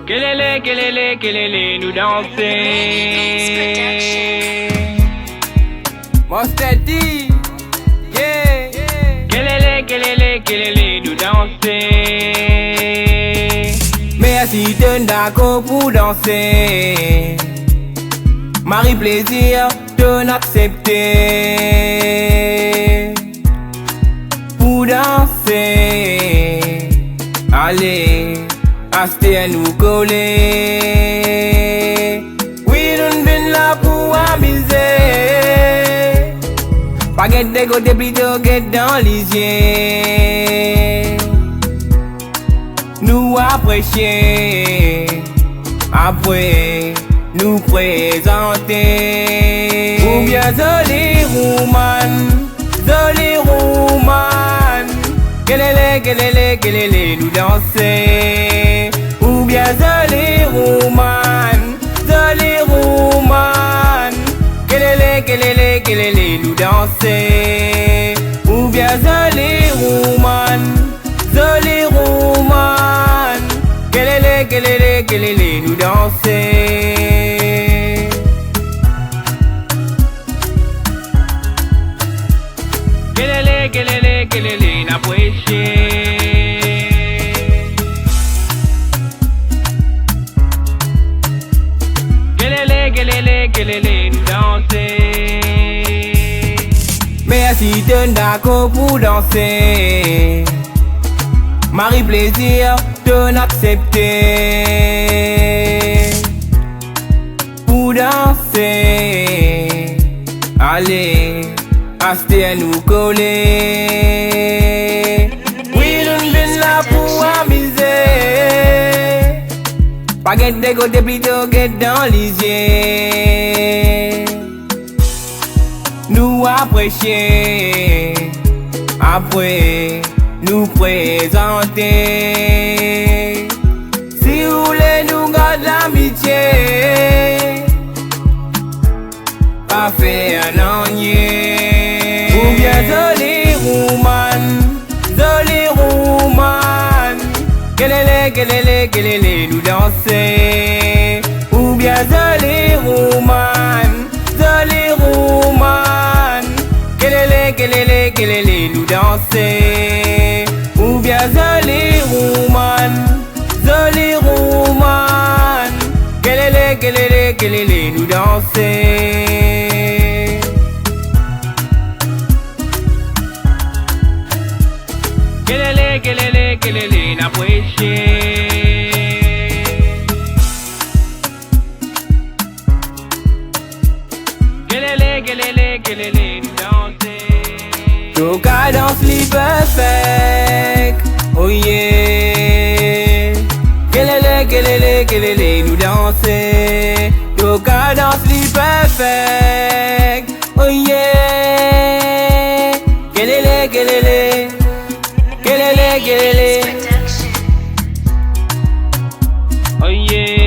Kélélé, nous danser. Mosteti, yeah. Kélélé, nous danser. Merci de d'accord pour danser. Marie plaisir de n'accepter. Pour danser, allez, restez à nous coller. Oui, nous venons là pour amuser. Pas guette de côté, plutôt guette dans les yeux. Nous apprécier, après nous présenter. Ou bien joli rouman, kélélé, nous danser. Ou bien joli rouman, kélélé, nous danser. Ou bien joli rouman, kélélé, nous danser. Kélélé, n'apprécier. Kélélé, nous danser. Merci de d'accord pour danser. Marie plaisir de n'accepter. Pour danser, allez, restez à nous coller. Oui, nous venons là pour amuser. Pas guette de côté, plutôt guette dans les yeux. Nous apprécier, après nous présenter. Si vous voulez nous garder l'amitié, pas faire un enier. Ou bien joli rouman, kélélé, nous danser. Ou bien joli rouman, kélélé, nous danser. Ou bien joli rouman, kélélé, nous danser. Kélélé, n'apprécier. Kélélé, nous danser. Tout cadence li perfect, oh yeah. Kélélé, nous danser. Tout cadence li perfect, oh yeah. Kélélé, Oh yeah.